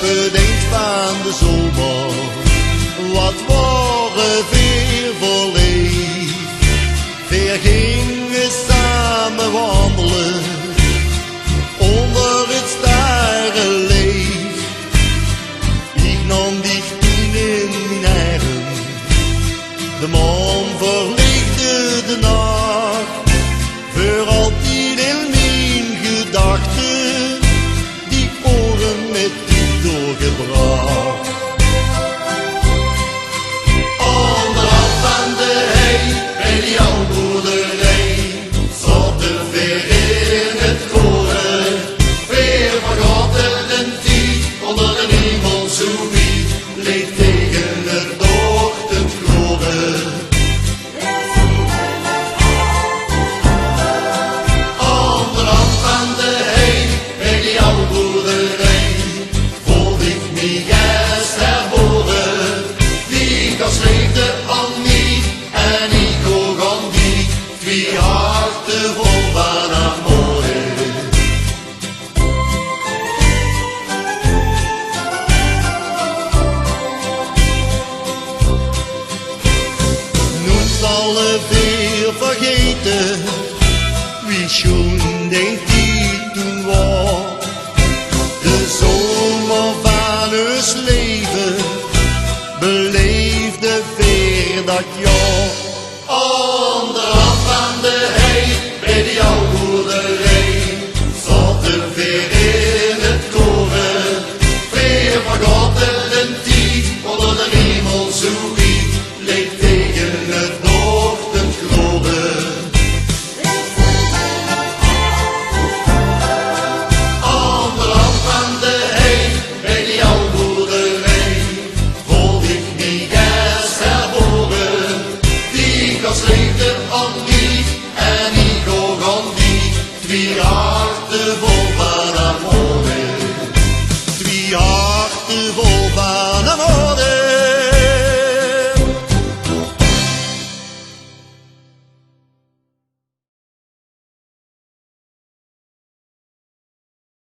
op het eind van de zomer, wat waren weer verleefd. We gingen samen wandelen onder het sterrenlicht. Ik nam dich toen in mijn armen, de maan verlichtte de nacht, voor altijd in mijn gedachten, die oren met u doorgebracht. Onderaf van de hei, bij die oude boerderij, zat er weer in het koren, weer vergaten een tijd, onder de hemel zo wiet, leek tegen het ochtendgloren. Onderaf van de hei, bij die oude boerderij, voelde ik me juist herboren. Die kast leefde al niet en ik ook al niet, twee harten vol van amore. Nu zal het weer vergeten, wie schoon denkt die toen was. De zomer van ons leven beleefde weer dat jaar. Onderaf van de hei, bij die oude boerderij, zat er weer in het koren, weer vergaten een tijd, onder de hemel zo wiet, leek tegen het ochtendgloren. Onderaf van de hei, bij die oude boerderij, voelde ik me juist herboren. Die kast leefde al niet en ik ook al niet, twee harten vol van amore. Twee harten vol van